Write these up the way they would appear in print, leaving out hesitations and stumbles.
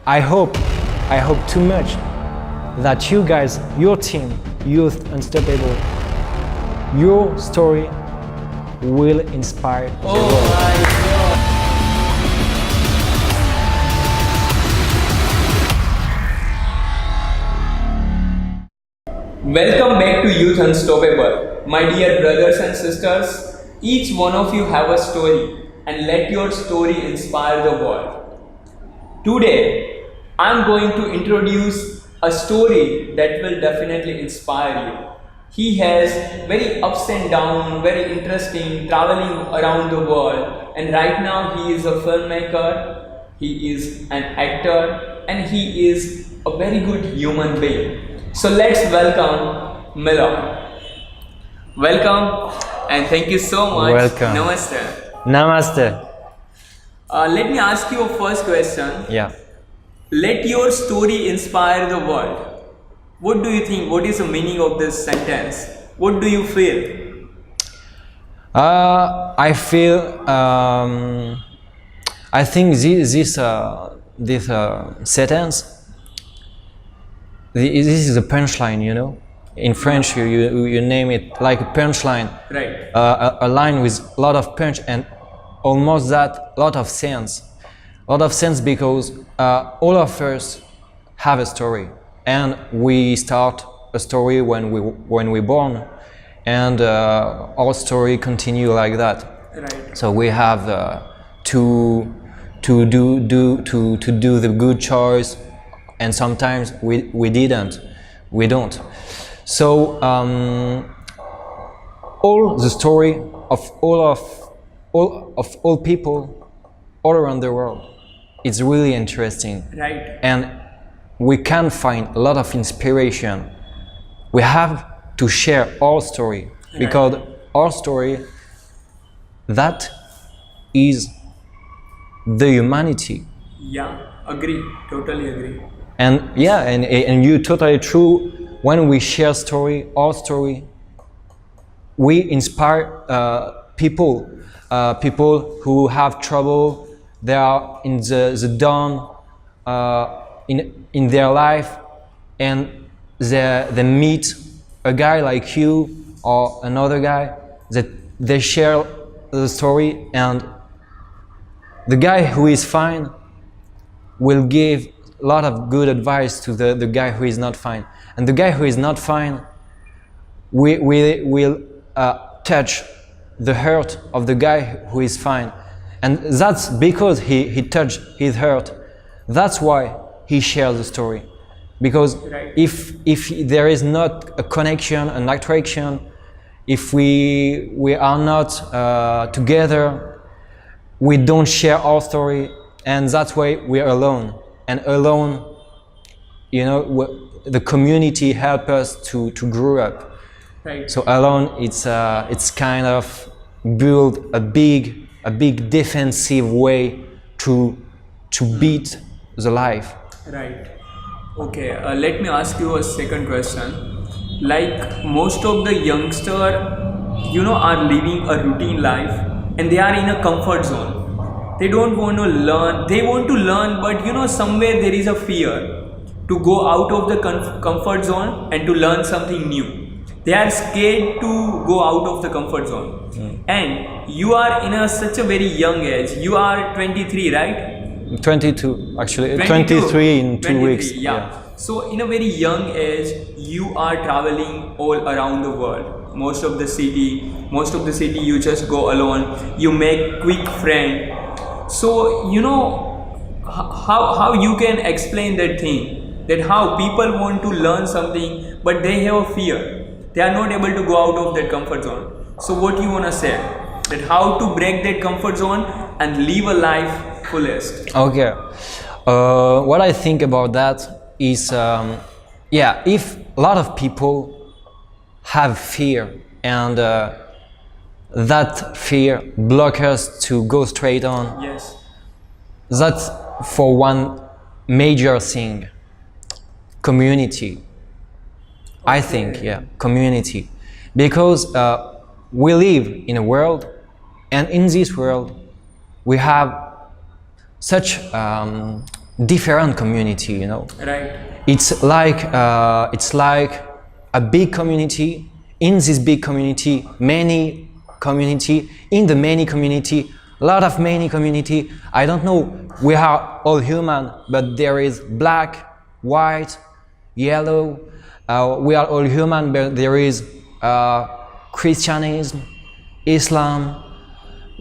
I hope too much that you guys, your team, Youth Unstoppable, your story will inspire the world. Welcome back to Youth Unstoppable. My dear brothers and sisters, each one of you have a story and let your story inspire the world. Today, I am going to introduce a story that will definitely inspire you. He has very ups and downs, very interesting, traveling around the world, and right now he is a filmmaker, he is an actor, and he is a very good human being. So let's welcome Milan. Welcome and thank you so much. Welcome. Namaste. Namaste. Let me ask you a first question. Yeah. Let your story inspire the world. What do you think? What is the meaning of this sentence? What do you feel? I feel. I think this sentence. This is a punchline, you know. In French, you name it like a punchline. Right. A line with a lot of punch and almost that lot of sense. A lot of sense because all of us have a story, and we start a story when we're born, and our story continue like that. Right. So we have to do the good choice. And sometimes we don't. So all the story of all people all around the world, it's really interesting. Right. And we can find a lot of inspiration. We have to share our story because our story, that is the humanity. Yeah, agree. Totally agree. And yeah, and you're totally true. When we share our story, we inspire people who have trouble. They are in the dawn in their life, and they meet a guy like you or another guy that they share the story, and the guy who is fine will give a lot of good advice to the guy who is not fine, and the guy who is not fine will touch the hurt of the guy who is fine, and that's because he touched his hurt. That's why he shares the story, because if there is not a connection, an attraction, if we are not together, we don't share our story, and that's why we're alone. And alone, you know, the community help us to grow up. Right. So alone, it's kind of build a big defensive way to beat the life. Right. Okay. Let me ask you a second question. Like most of the youngster, are living a routine life, and they are in a comfort zone. They don't want to learn. They want to learn, but somewhere there is a fear to go out of the comfort zone and to learn something new. They are scared to go out of the comfort zone. And you are in such a very young age. You are 23, right? 22, actually. 22. 23 in 2 weeks. Yeah. So in a very young age, you are traveling all around the world. Most of the city you just go alone. You make quick friend. So how you can explain that thing, that how people want to learn something but they have a fear, they are not able to go out of that comfort zone. So what you want to say, that how to break that comfort zone and live a life fullest? Okay, what I think about that is if a lot of people have fear, and that fear blocks us to go straight on. Yes. That's for one major thing. Community. I think, community. Because we live in a world, and in this world we have such different community, you know. Right. It's like a big community. In this big community, many community. In the many community, a lot of many community. I don't know. We are all human, but there is black, white, yellow. We are all human, but there is Christianism, Islam.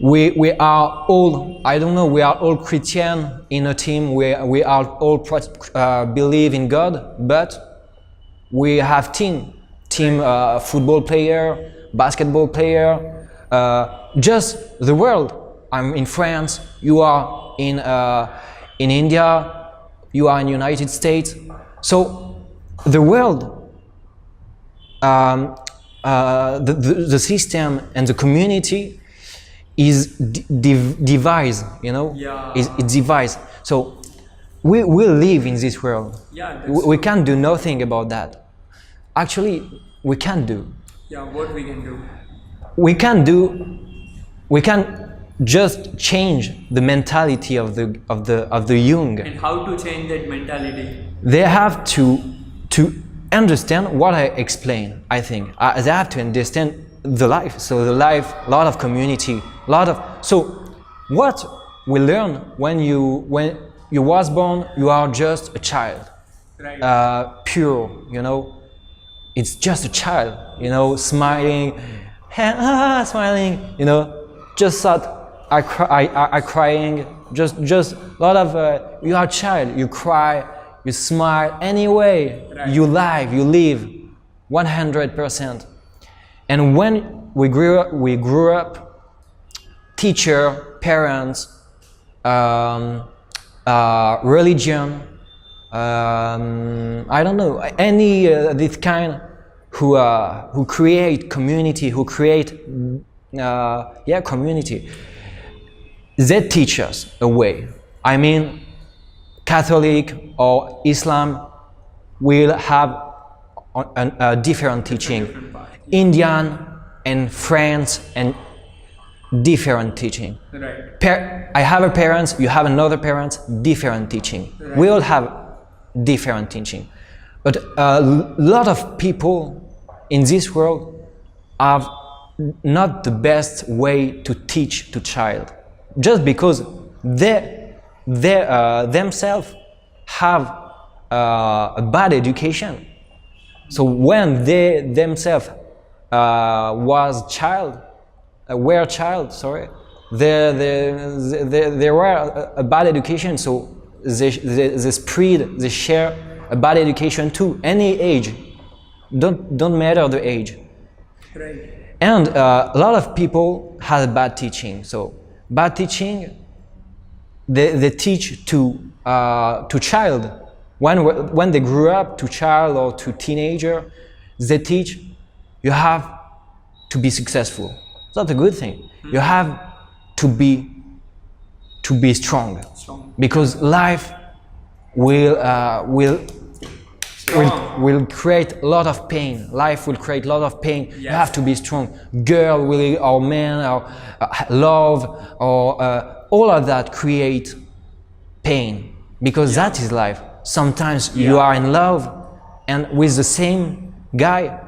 We are all, I don't know, we are all Christian in a team. We are all believe in God, but we have team football player, basketball player, just the world. I'm in France, you are in India, you are in United States. So the world, the system and the community is devised, you know. Yeah. It's devised. So we live in this world. Yeah. We can't do nothing about that. Actually, we can't do. Yeah. What we can do? We can just change the mentality of the young. And how to change that mentality? They have to understand what I explain. I think they have to understand the life. So the life, a lot of community, so what we learn when you was born, you are just a child, Right. pure, you know. It's just a child, you know, smiling, smiling, you know. Just thought I crying, just a lot of you are a child, you cry, you smile anyway. Right. You live 100%. And when we grew up, teacher, parents, religion, I don't know, any this kind who create community, who create community. They teach us a way. I mean, Catholic or Islam will have a different teaching. Indian and France and different teaching. Right. I have a parent, you have another parent, different teaching. Right. We all have different teaching. But a lot of people in this world have not the best way to teach to child, just because they themselves have a bad education. So when they themselves were child, they were a bad education. So they share a bad education too. Any age, don't matter the age. Right. And a lot of people have bad teaching. So bad teaching, they teach to child. When they grew up, to child or to teenager, they teach you have to be successful. It's not a good thing. You have to be strong, because life will create a lot of pain. Life will create a lot of pain. Yes. You have to be strong. Girl will, or man, or love, or all of that create pain, because that is life. Sometimes you are in love and with the same guy,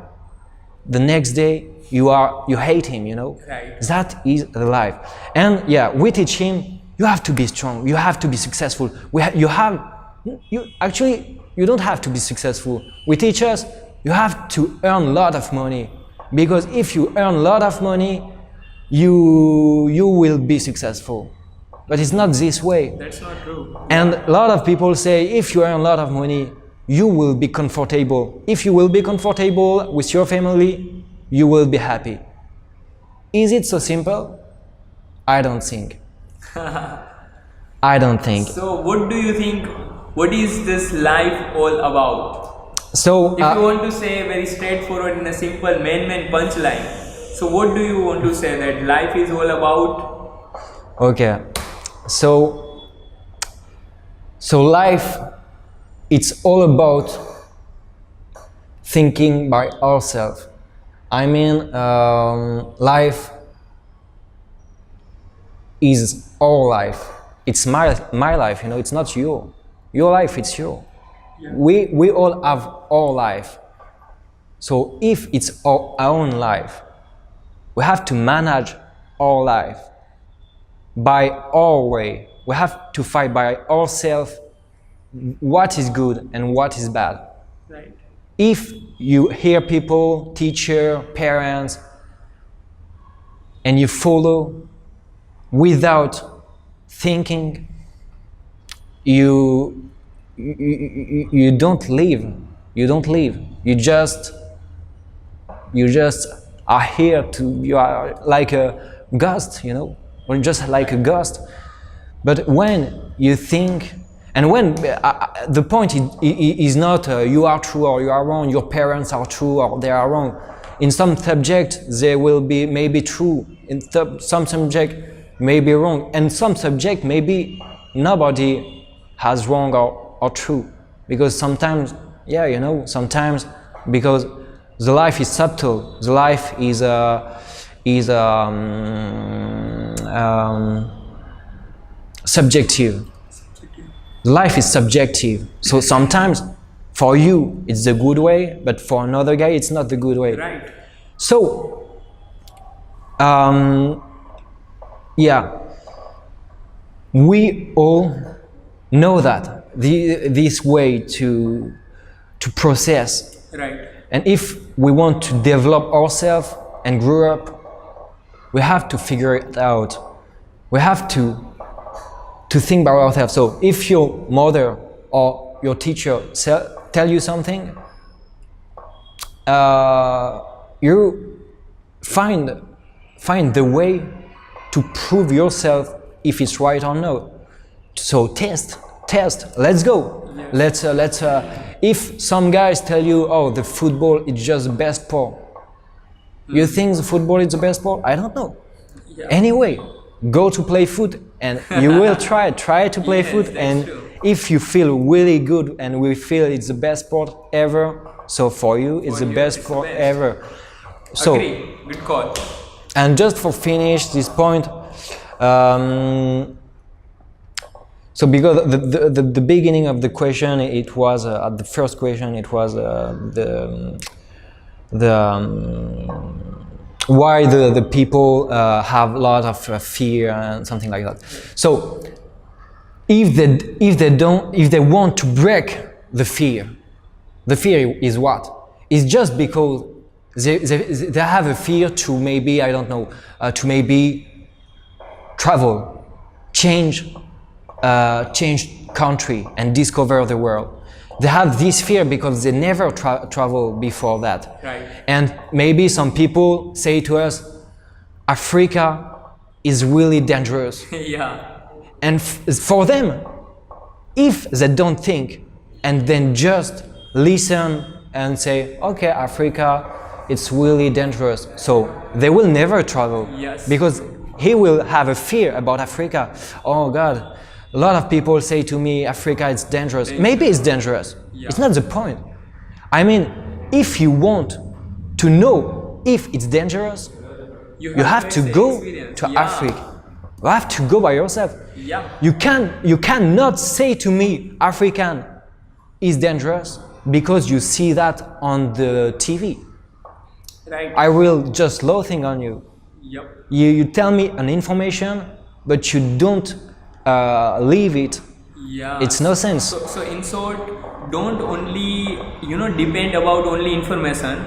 the next day you hate him, you know. Right. That is the life. And we teach him, you have to be strong, you have to be successful. You don't have to be successful. We teach us, you have to earn a lot of money, because if you earn a lot of money, you will be successful. But it's not this way. That's not true. And a lot of people say, if you earn a lot of money, you will be comfortable. If you will be comfortable with your family, you will be happy. Is it so simple? I don't think. I don't think. So what do you think? What is this life all about? So, If you want to say very straightforward in a simple man punchline, so what do you want to say that life is all about? okay. So life, it's all about thinking by ourselves. I mean, life is our life. It's my life, you know, it's not you. Your life, it's your. We all have our life. So if it's our own life, we have to manage our life by our way. We have to fight by ourselves what is good and what is bad. Right. If you hear people, teacher, parents, and you follow without thinking, you don't live. You don't live. You just are here you are like a ghost, or just like a ghost. But when you think, and when the point is not you are true or you are wrong, your parents are true or they are wrong. In some subject they will be maybe true, in some subject may be wrong, and some subject maybe nobody has wrong or true, because sometimes sometimes because the life is subtle, the life is subjective. Life is subjective, so sometimes for you it's the good way, but for another guy it's not the good way. Right. So we all know that this way to process. Right. And if we want to develop ourselves and grow up, we have to figure it out. We have to think about ourselves. So if your mother or your teacher tell you something, you find the way to prove yourself if it's right or not. So test. Let's go. Yes. Let's. If some guys tell you, oh, the football is just the best sport, you think the football is the best sport? I don't know. Yeah. Anyway, go to play foot and you will try to play foot, and true. If you feel really good and we feel it's the best sport ever, so for you it's the best sport ever. So, agree. Good call. And just for finish this point, so because the beginning of the question, it was at the first question, it was why the people have a lot of fear and something like that. So if they want to break the fear is what? It's just because they have a fear to maybe, I don't know, to maybe travel, change country and discover the world. They have this fear because they never traveled before that. Right. And maybe some people say to us, Africa is really dangerous. Yeah. And for them, if they don't think and then just listen and say, okay, Africa, it's really dangerous, so they will never travel. Yes. Because he will have a fear about Africa. Oh God, a lot of people say to me, Africa is dangerous. Maybe it's dangerous. Yeah. It's not the point. I mean, if you want to know if it's dangerous, you have to go to Africa. You have to go by yourself. Yeah. You cannot say to me, African is dangerous because you see that on the TV. Right. I will just loathing on you. Yep. You tell me an information, but you don't leave it. Yeah. It's no sense. So in short, don't only depend about only information.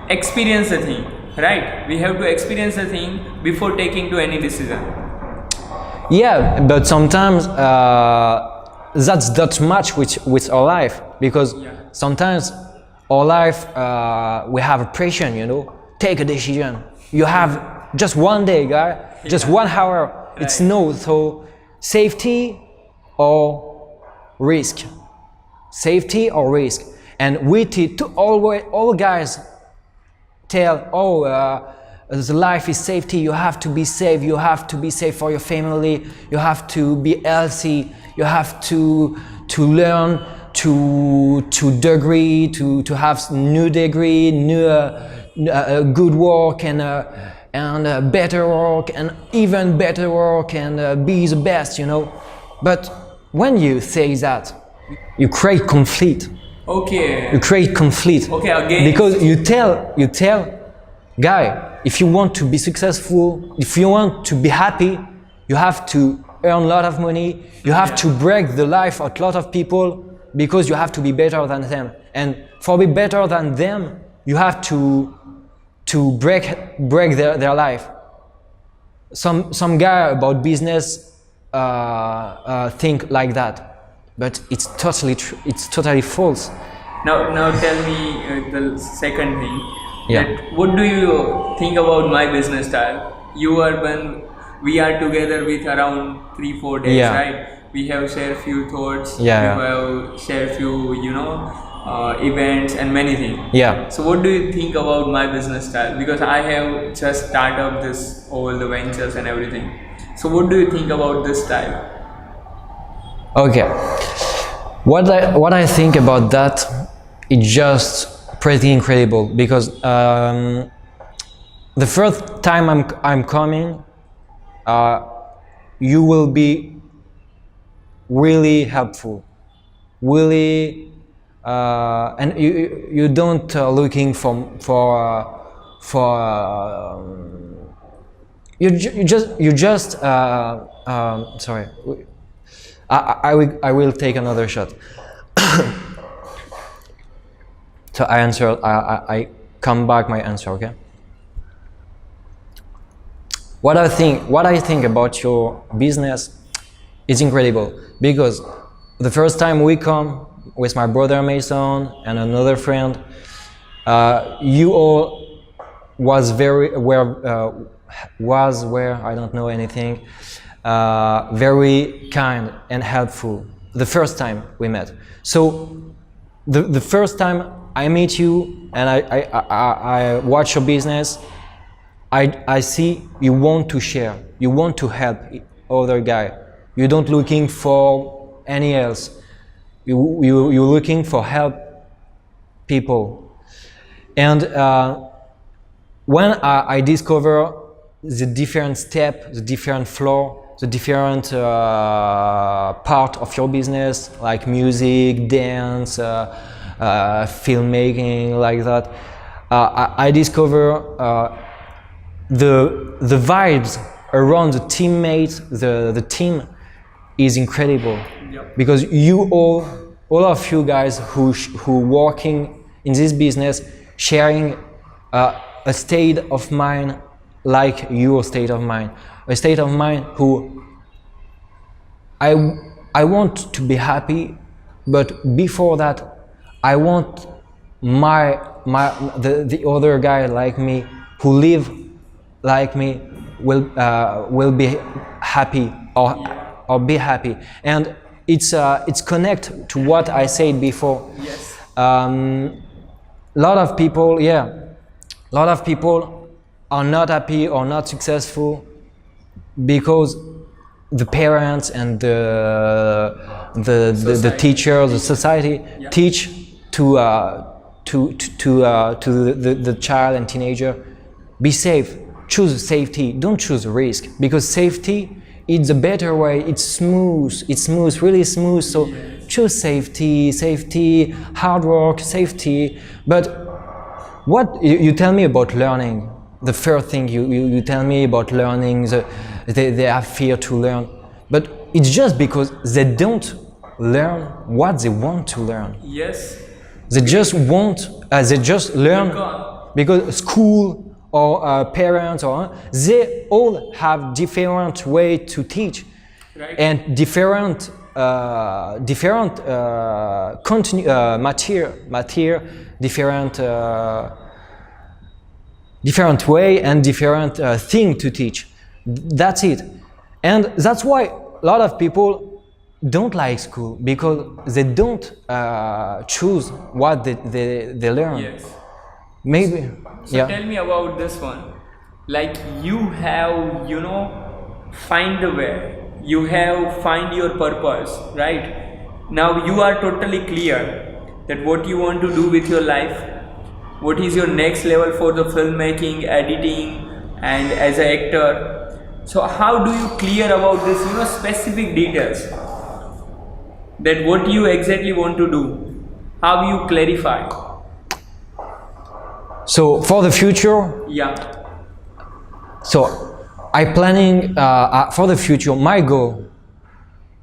Experience the thing, right? We have to experience the thing before taking to any decision. Yeah, but sometimes that's not much with our life, because sometimes our life we have a pressure, take a decision. You have just one day, guy, just 1 hour. Right. It's no, so safety or risk, safety or risk. And we all guys tell, the life is safety, you have to be safe, for your family, you have to be healthy, you have to learn, to degree, to have new degree, good work and better work and even better work and be the best, But when you say that, you create conflict. Okay. You create conflict. Okay, again. Because you tell, guy, if you want to be successful, if you want to be happy, you have to earn a lot of money. You have to break the life of a lot of people because you have to be better than them. And for be better than them, you have to break their life. Some guy about business think like that, but it's totally it's totally false. Now tell me the second thing. Yeah. That what do you think about my business style? When we are together with around 3-4 days, Yeah. right? We have shared few thoughts. Yeah. We have shared few, events and many things. Yeah. So what do you think about my business style? Because I have just started up this all the ventures and everything. So what do you think about this style? Okay. What I think about that is just pretty incredible because the first time I'm coming, you will be really helpful, really, and you don't looking you just sorry, I will take another shot. So I come back my answer, okay? What I think about your business is incredible because the first time we come with my brother Mason and another friend, you all was where I don't know anything, very kind and helpful the first time we met. So the first time I meet you and I watch your business, I see you want to share, you want to help other guy. You don't looking for any else. You're looking for help people. And when I discover the different step, the different floor, the different part of your business, like music, dance, filmmaking, like that, I discover the vibes around the teammates, the team is incredible. Yep. Because you all of you guys who working in this business, sharing a state of mind like your state of mind, a state of mind who I want to be happy, but before that I want the other guy like me who live like me will be happy or be happy. And it's connect to what I said before. Yes. Lot of people are not happy or not successful because the parents and the teachers, the society teach to the child and teenager, be safe, choose safety, don't choose risk, because safety is a better way, it's smooth, really smooth. So choose safety, hard work, safety. But what you tell me about learning, the first thing you tell me about learning, they have fear to learn, but it's just because they don't learn what they want to learn. Yes. They just learn because school or parents they all have different way to teach, right. And different material, different way and different thing to teach. That's it. And that's why a lot of people don't like school, because they don't choose what they learn. Yes. Maybe. So tell me about this one. Like you have, find the way. You have find your purpose, right? Now you are totally clear that what you want to do with your life, what is your next level for the filmmaking, editing, and as an actor. So how do you clear about this, specific details? that what you exactly want to do? How you clarify? So for the future, Yeah. so I planning for the future. My goal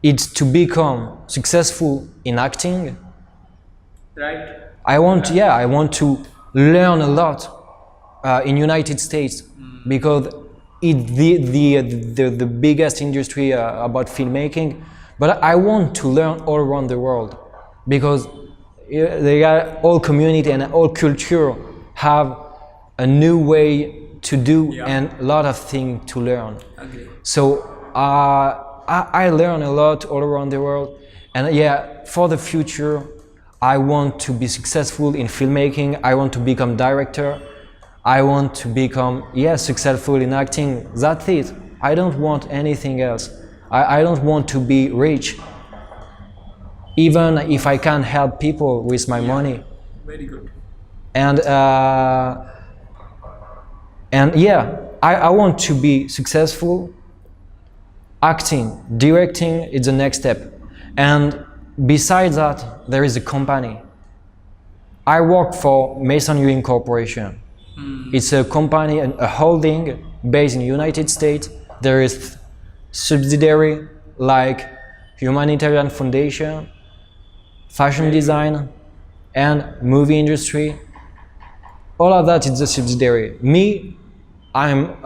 is to become successful in acting. Right. I want to learn a lot in United States because it's the biggest industry about filmmaking. But I want to learn all around the world because they are all community and all culture have a new way to do and a lot of things to learn. Okay. So I learn a lot all around the world, and yeah, for the future, I want to be successful in filmmaking. I want to become director. I want to become successful in acting. That's it. I don't want anything else. I don't want to be rich, even if I can help people with my money. Very good. And I want to be successful. Acting, directing is the next step. And besides that, there is a company. I work for Ewing Corporation. It's a company, a holding based in the United States. There is subsidiary like humanitarian foundation, fashion design, and movie industry. All of that is a subsidiary. Me, I'm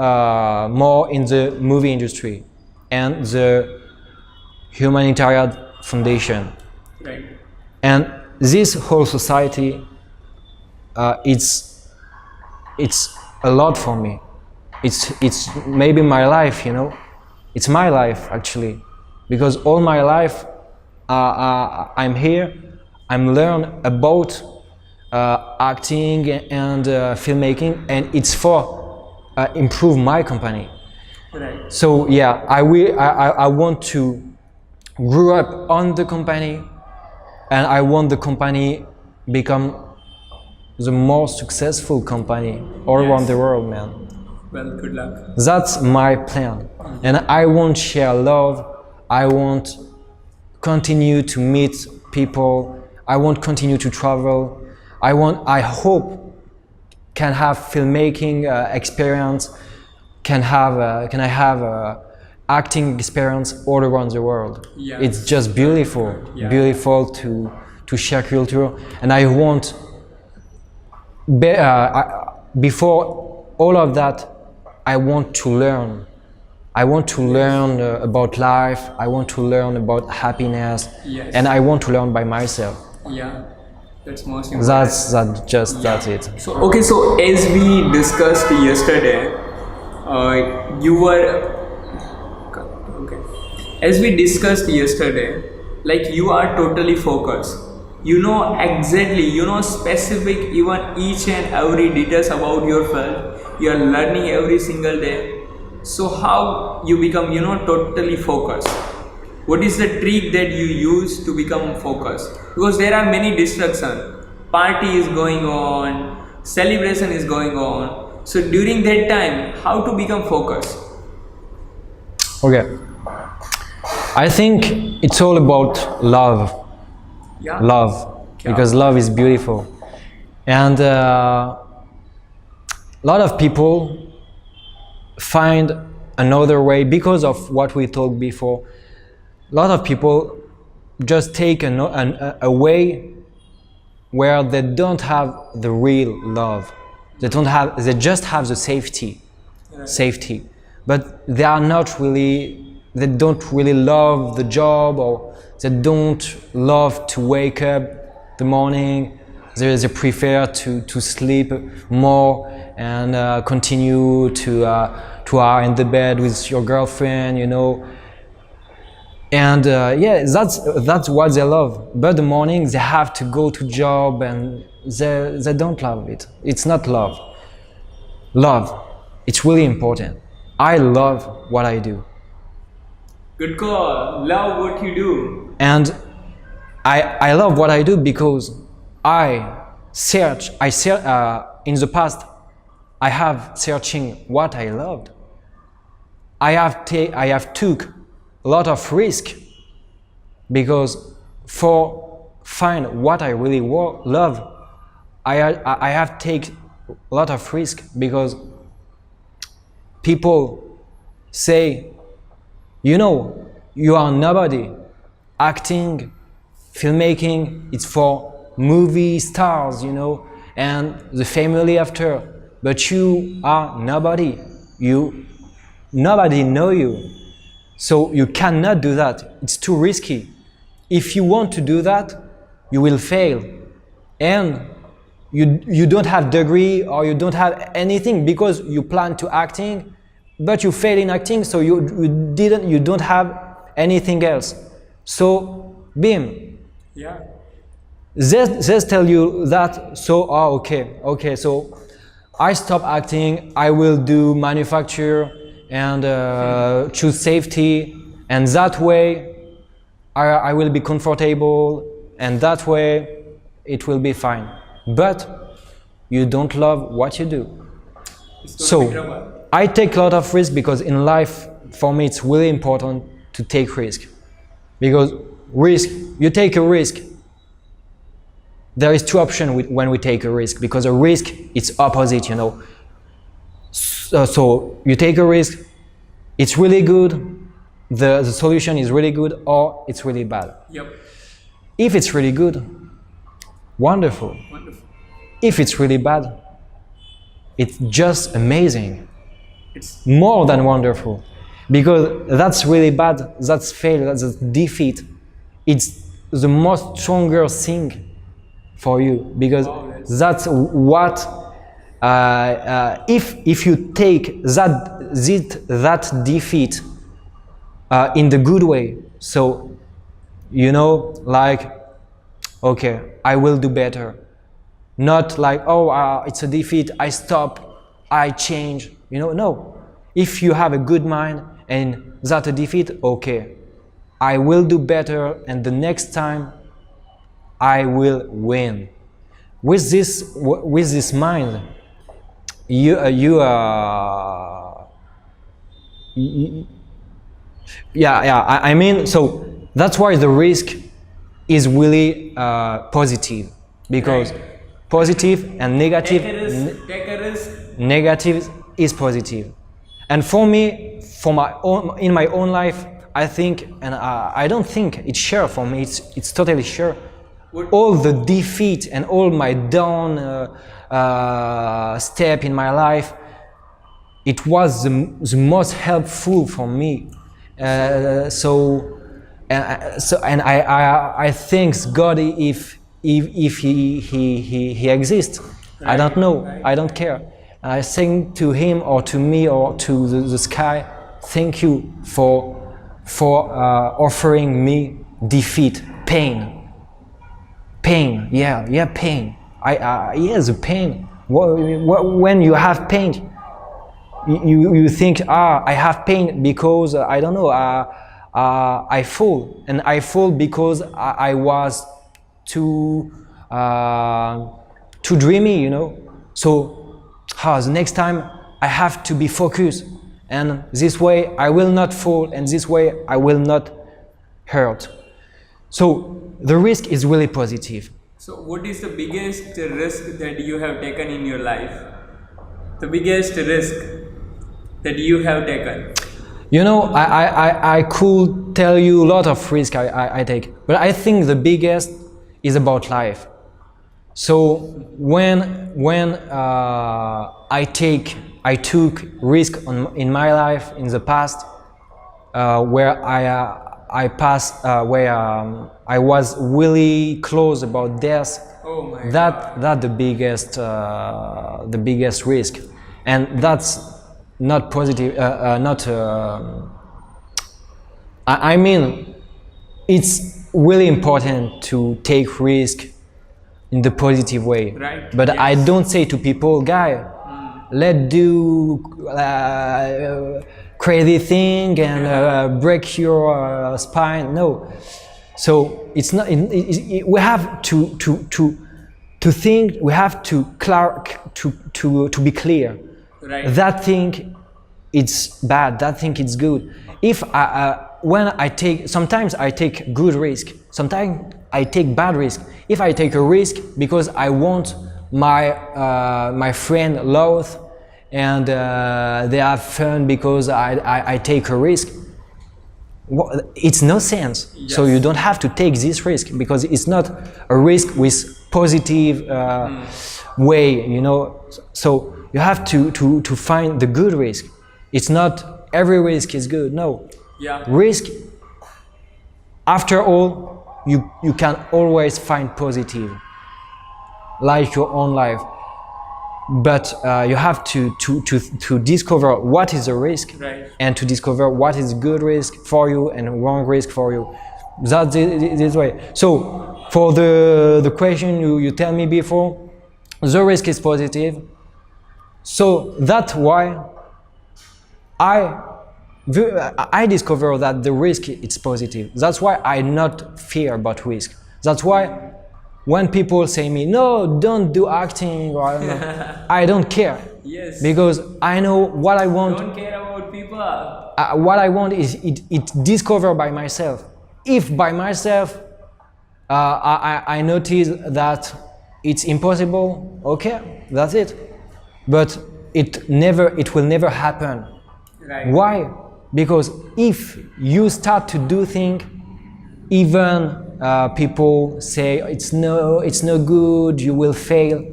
more in the movie industry and the humanitarian foundation. Right. And this whole society, it's a lot for me. It's maybe my life, you know. It's my life actually, because all my life I'm here. I'm learn about acting and filmmaking, and it's for improve my company. Right. So yeah, I want to grow up on the company, and I want the company become the most successful company all around the world, man. Well, good luck. That's my plan, and I want share love. I want continue to meet people. I want continue to travel. I hope can have filmmaking experience. Can I have acting experience all around the world? Yeah. It's just beautiful, beautiful to share culture, and I want. Before all of that, I want to learn. I want to learn about life. I want to learn about happiness, and I want to learn by myself. Yeah, that's most important. That's it. So okay, so as we discussed yesterday, you were okay. As we discussed yesterday, like you are totally focused. You know exactly, you know specific, even each and every details about your field. You are learning every single day. So how you become, you know, totally focused? What is the trick that you use to become focused? Because there are many distractions. Party is going on, celebration is going on. So during that time, how to become focused? Okay. I think it's all about love. Yeah. Love, because love is beautiful, and a lot of people find another way because of what we talked before. A lot of people just take a way where they don't have the real love. They just have the safety, but they don't really love the job, or they don't love to wake up the morning. They prefer to sleep more and continue to are in the bed with your girlfriend, you know. And that's what they love. But the morning they have to go to job, and they don't love it. It's not love. Love, it's really important. I love what I do. Good call. Love what you do. And I love what I do because in the past, I have searching what I loved. I have took a lot of risk because for find what I really love, I have take a lot of risk, because people say, you know, you are nobody. Acting, filmmaking, it's for movie stars, you know, and the family after. But you are nobody. Nobody know you. So you cannot do that. It's too risky. If you want to do that, you will fail. And you don't have degree, or you don't have anything, because you plan to acting, but you fail in acting, so you don't have anything else. So, bim. Yeah. They tell you that, so, okay, so I stop acting, I will do manufacture and choose safety, and that way I will be comfortable, and that way it will be fine. But you don't love what you do. So I take a lot of risk, because in life, for me, it's really important to take risk. Because you take a risk. There is two options when we take a risk, because a risk, it's opposite, you know. So you take a risk, it's really good, the solution is really good, or it's really bad. Yep. If it's really good, wonderful. If it's really bad, it's just amazing. It's more than wonderful. Because that's really bad, that's fail, that's a defeat. It's the most stronger thing for you, because that's what, if you take that defeat in the good way, so, you know, like, okay, I will do better. Not like, oh, it's a defeat, I stop, I change, you know, no. If you have a good mind and that's a defeat, okay, I will do better, and the next time I will win. With this mind, I mean, so that's why the risk is really positive, because positive and negative, negative is positive. And for me, in my own life, I think, and I don't think it's sure for me, it's totally sure. All the defeat and all my down step in my life, it was the most helpful for me. And I thank God if he exists. I don't know. I don't care. And I thank to him or to me or to the sky. Thank you for offering me defeat, pain. Pain, pain. The pain. When you have pain, you think, I have pain because I don't know. I fall, and I fall because I was too dreamy, you know. So, the next time I have to be focused, and this way I will not fall, and this way I will not hurt. So the risk is really positive. So what is the biggest risk that you have taken in your life? The biggest risk that you have taken? You know, I could tell you a lot of risk I take, but I think the biggest is about life. So when I took risk in my life in the past, where I passed, where I was really close about death. Oh my God. That the biggest risk, and that's not positive. I mean, it's really important to take risk in the positive way. Right. But yes. I don't say to people, guy, let's do crazy thing and break your spine. No. So it's not. We have to think. We have to be clear. Right. That thing, it's bad. That thing, it's good. If when I take, sometimes I take good risk, sometimes I take bad risk. If I take a risk because I want my friend love and they have fun because I take a risk, it's no sense. Yes. So you don't have to take this risk because it's not a risk with positive way, you know. So you have to find the good risk. It's not every risk is good. No. Yeah. Risk. After all, you can always find positive, like your own life. But you have to discover what is a risk, right, and to discover what is good risk for you and wrong risk for you. That's this way. So for the question you tell me before, the risk is positive. So that's why I discover that the risk is positive. That's why I not fear about risk. That's why when people say me, no, don't do acting, or I don't know, I don't care. Yes. Because I know what I want. Don't care about people. What I want is it discovered by myself. If by myself I notice that it's impossible, okay, that's it. But it will never happen. Right. Why? Because if you start to do things, even people say it's no good, you will fail.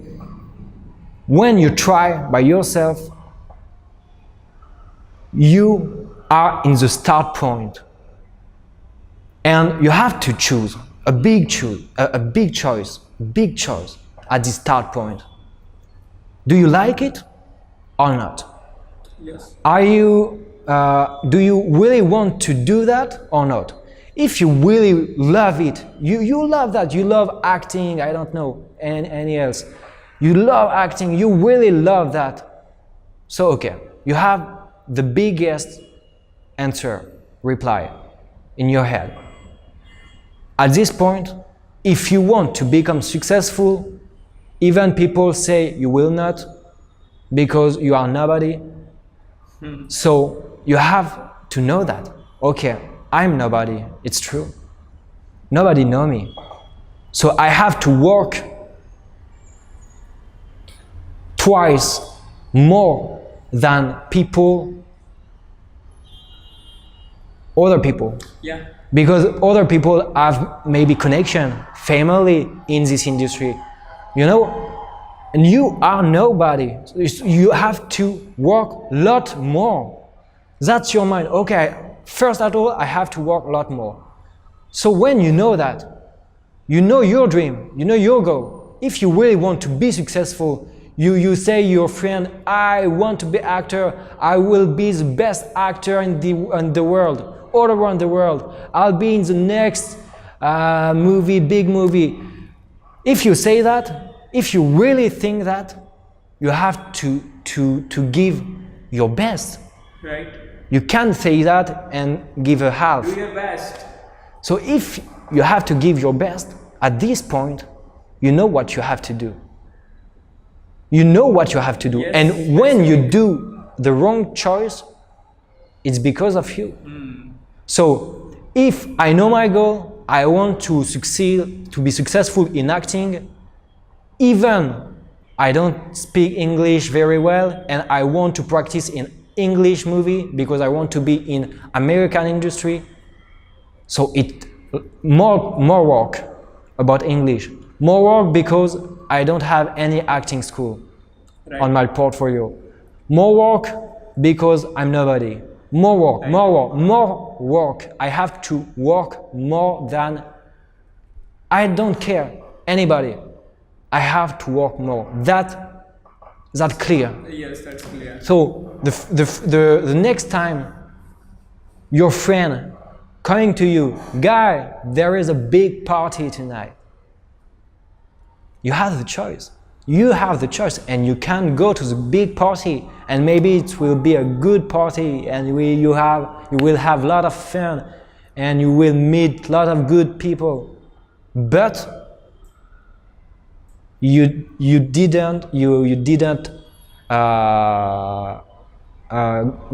When you try by yourself, you are in the start point, and you have to choose a big choice at the start point. Do you like it or not? Yes. Do you really want to do that or not? If you really love it, you love that, you love acting, I don't know, any else. You love acting, you really love that. So okay, you have the biggest reply in your head. At this point, if you want to become successful, even people say you will not because you are nobody. So you have to know that, okay, I'm nobody, it's true. Nobody knows me. So I have to work twice more than other people. Yeah. Because other people have maybe connection, family in this industry, you know? And you are nobody. You have to work a lot more. That's your mind. Okay, first of all, I have to work a lot more. So when you know that, you know your dream, you know your goal. If you really want to be successful, you say to your friend, I want to be actor, I will be the best actor in the world, all around the world. I'll be in the next big movie. If you say that, if you really think that, you have to give your best. Right. You can't say that and give a half. Do your best. So if you have to give your best, at this point, you know what you have to do. You know what you have to do. Yes, and when you do the wrong choice, it's because of you. So if I know my goal, I want to succeed, to be successful in acting, even I don't speak English very well and I want to practice in English movie because I want to be in American industry. So it more work about English. More work because I don't have any acting school on my portfolio. More work because I'm nobody. More work. I have to work more than I don't care anybody. I have to work more. That's clear. Yes, that's clear. So the next time your friend coming to you, guy, there is a big party tonight. You have the choice. You have the choice, and you can go to the big party, and maybe it will be a good party, and you will have a lot of fun, and you will meet a lot of good people. But you didn't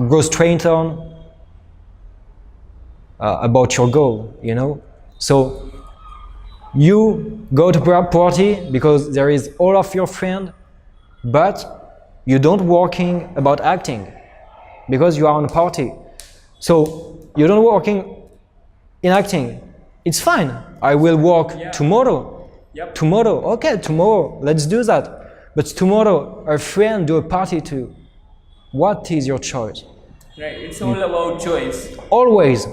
go straight on about your goal, you know. So you go to party because there is all of your friend, but you don't working about acting because you are on a party. So you don't working in acting. It's fine. I will work tomorrow. Yep. Tomorrow, okay, tomorrow, let's do that. But tomorrow, a friend do a party too. What is your choice? Right, it's all about choice. Always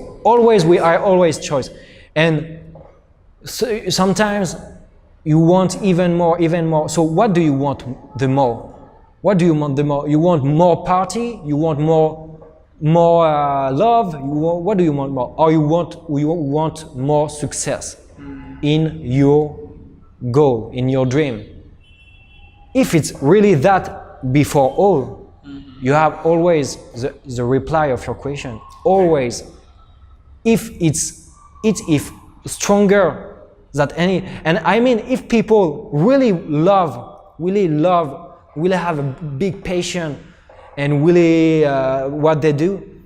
we are always choice. And so sometimes you want even more. So what do you want the more? What do you want the more? You want more party? You want more love? What do you want more? Or you want more success in your goal, in your dream? If it's really that before all, you have always the reply of your question. Always. If it's stronger than any, and I mean if people really have a big passion and really what they do,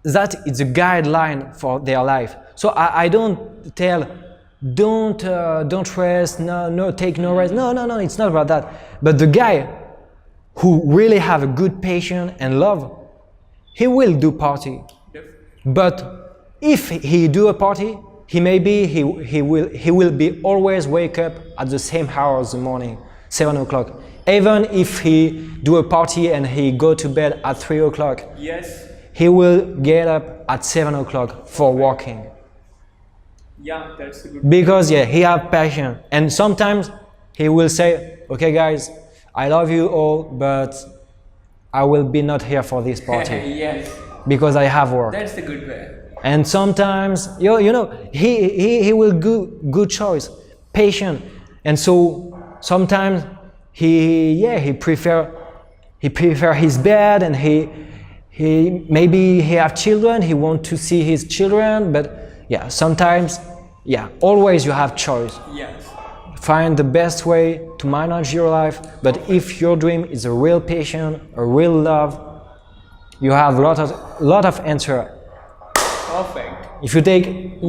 that is a guideline for their life. So I don't tell, don't rest, no, take no rest. No, it's not about that. But the guy who really have a good passion and love, he will do party. But if he do a party, he will be always wake up at the same hour of the morning, 7 o'clock. Even if he do a party and he go to bed at 3 o'clock, yes, he will get up at 7 o'clock for walking. Yeah, that's a good. Because he have passion, and sometimes he will say, "Okay, guys, I love you all, but I will be not here for this party Yes, because I have work." that's the good way. And sometimes, you know, he will do good choice, patient, and so sometimes he prefer his bed, and he maybe he have children, he want to see his children, but sometimes, always you have choice. Yes. Find the best way to manage your life, but if your dream is a real passion, a real love, you have lot of answer. Perfect. If you take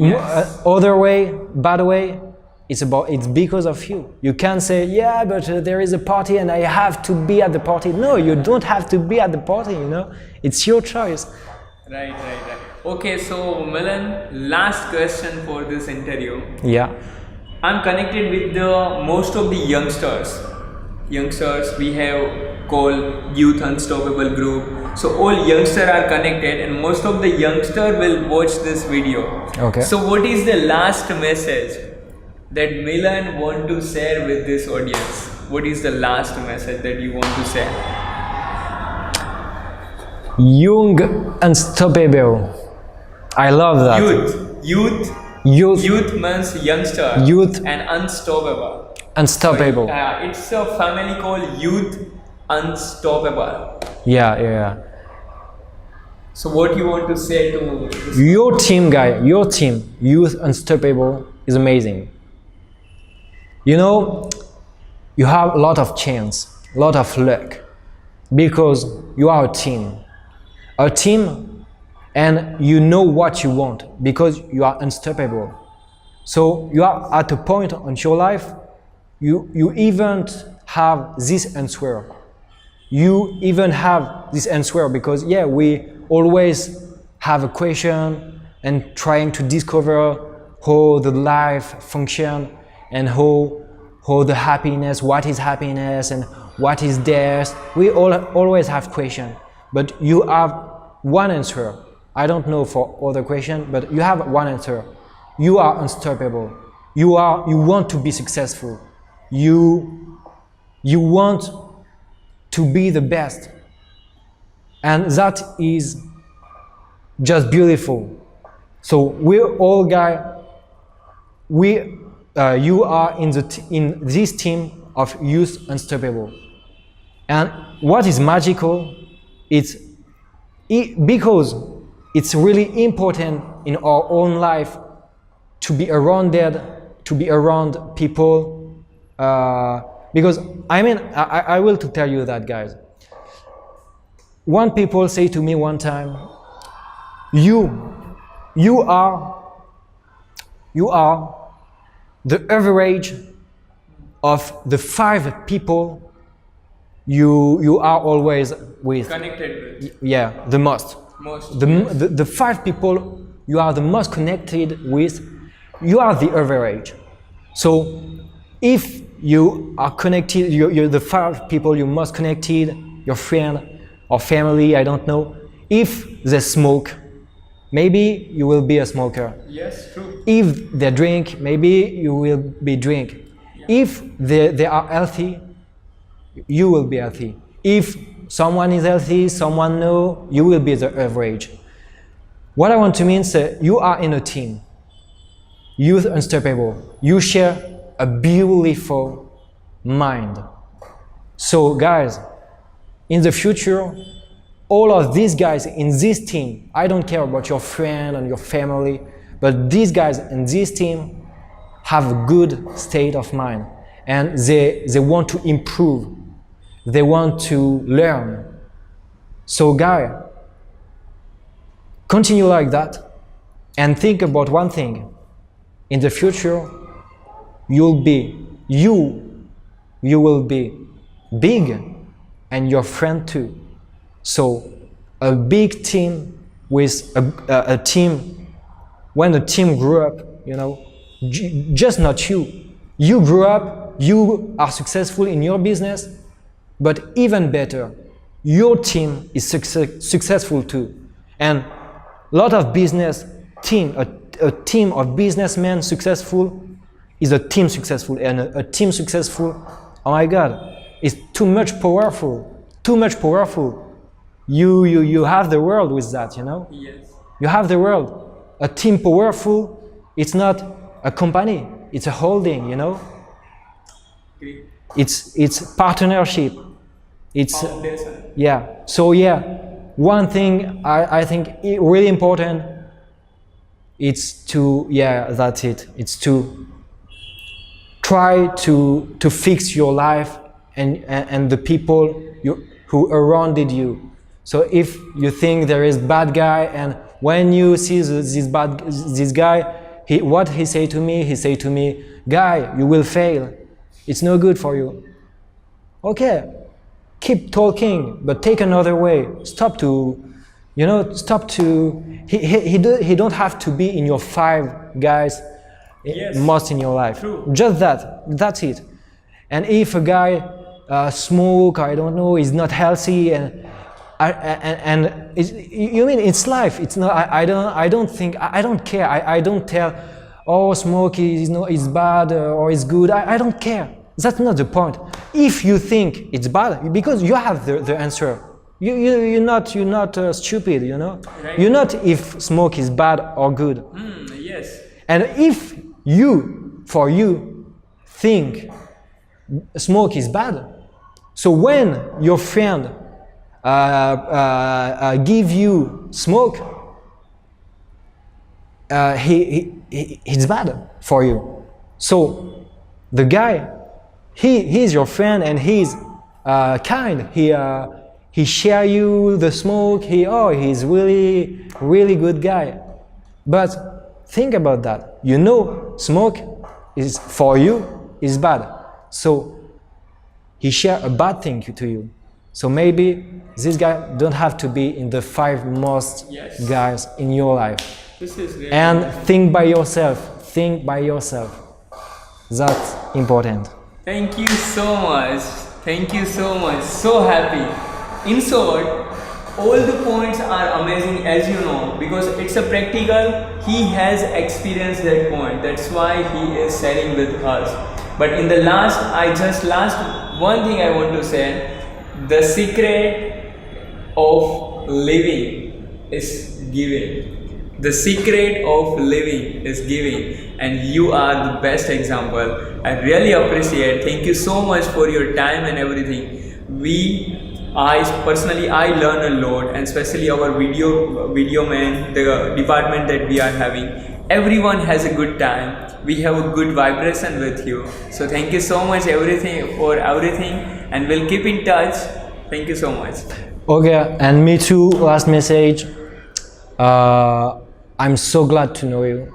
other way, bad way, it's because of you. You can't say, but there is a party and I have to be at the party. No, you don't have to be at the party, you know. It's your choice. Right. Okay, so Milan, last question for this interview. Yeah. I'm connected with most of the youngsters. We have called Youth Unstoppable group. So all youngsters are connected, and most of the youngsters will watch this video. Okay. So what is the last message that Milan want to share with this audience? What is the last message that you want to share? Young, unstoppable. I love that. Youth means youngster. Youth and unstoppable. Unstoppable. It's a family called Youth Unstoppable. Yeah. So what you want to say to this? Your team, Youth Unstoppable, is amazing. You know, you have a lot of chance, a lot of luck, because you are a team, and you know what you want because you are unstoppable. So you are at a point in your life, you even have this answer. You even have this answer because we always have a question and trying to discover how the life function and how the happiness, what is happiness and what is death. We always have question, but you have one answer. I don't know for other question, but you have one answer. You are unstoppable. You want to be successful. You want to be the best, and that is just beautiful. So we're all you are in this team of Youth Unstoppable, and what is magical, because it's really important in our own life to be around people, because I will to tell you that, guys. One people say to me one time, you you are the average of the 5 people you are always with. Connected with. Yeah, the most. The 5 people you are the most connected with, you are the average. So if you are connected, you're the 5 people you most connected, your friend or family, I don't know. If they smoke, maybe you will be a smoker. Yes, true. If they drink, maybe you will be drink. Yeah. If they are healthy, you will be healthy. If someone is healthy, someone no, you will be the average. What I want to mean is you are in a team. Youth Unstoppable. You share a beautiful mind. So guys, in the future, all of these guys in this team, I don't care about your friend and your family, but these guys in this team have a good state of mind and they want to improve. They want to learn. So guys, continue like that and think about one thing. In the future, you will be big and your friend too. So a big team with a team, when a team grew up, you know, just not you. You grew up, you are successful in your business, but even better, your team is successful too. And a lot of business team, a team of businessmen successful is a team successful, and a team successful, oh my God, is too much powerful, too much powerful. You have the world with that, you know? Yes. You have the world. A team powerful, it's not a company, it's a holding, you know? Great. It's partnership. It's foundation. Yeah. So yeah, one thing I think really important, it's to, yeah, that's it. It's to try to fix your life and the people who surrounded you. So if you think there is bad guy, and when you see this guy, what he say to me, guy, you will fail. It's no good for you. Okay, keep talking, but take another way. Stop to, you know, he don't have to be in your 5 guys, yes, most in your life. True. Just that's it. And if a guy smoke, I don't know, is not healthy, and you mean it's life. It's not. I don't think. I don't care. I don't tell. Oh, smoke is bad or is good. I don't care. That's not the point. If you think it's bad, because you have the answer. You're not stupid. You know. Right. You're not if smoke is bad or good. Yes. And if for you think smoke is bad, so when your friend give you smoke, it's bad for you. So the guy, he's your friend and he's kind. He share you the smoke. He's really good guy. But think about that. You know, smoke is for you is bad. So he share a bad thing to you. So maybe this guy don't have to be in the 5 most guys in your life. This is really and amazing. Think by yourself. Think by yourself. That's important. Thank you so much. Thank you so much. So happy. In short, all the points are amazing, as you know, because it's a practical. He has experienced that point. That's why he is sharing with us. But in the last one thing I want to say. The secret of living is giving. The secret of living is giving, and you are the best example. I really appreciate. Thank you so much for your time and everything. I personally learn a lot, and especially our video man, the department that we are having. Everyone has a good time. We have a good vibration with you. So thank you so much for everything, and we'll keep in touch. Thank you so much. Okay, and me too. Last message. I'm so glad to know you.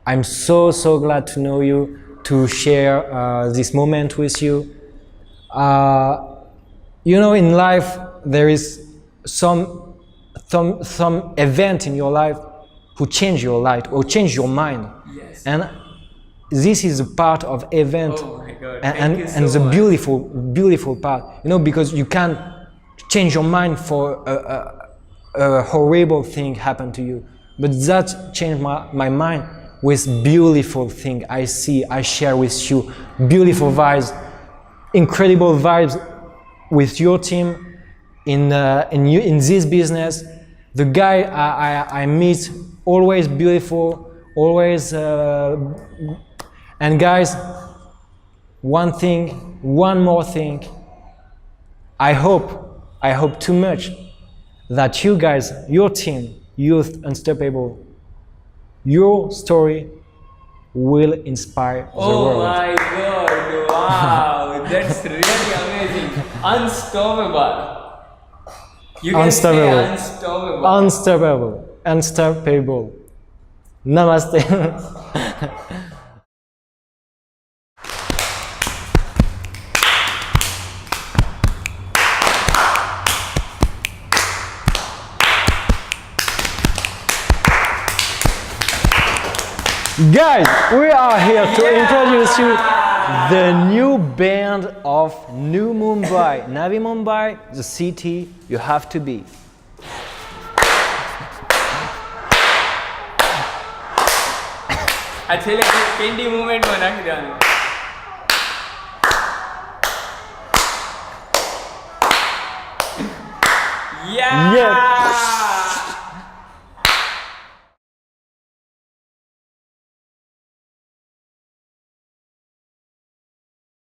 I'm so glad to know you, to share this moment with you. You know, in life there is some event in your life who change your life or change your mind. Yes. And this is a part of event. Oh my God. and Thank you and so the much. beautiful part, you know, because you can change your mind for a horrible thing happen to you, but that changed my mind with beautiful thing I see, I share with you, beautiful vibes, incredible vibes with your team in this business. The guy I meet, always beautiful, always and guys, one more thing, I hope too much that you guys, your team, Youth Unstoppable, your story will inspire the Oh world. my God, wow, that's really amazing. Unstoppable. You can say unstoppable. Unstoppable. Namaste. Guys, we are here to introduce you the new band of New Mumbai. Navi Mumbai, the city you have to be. Actually, candy movement बना के जाना. Yeah. Yeah.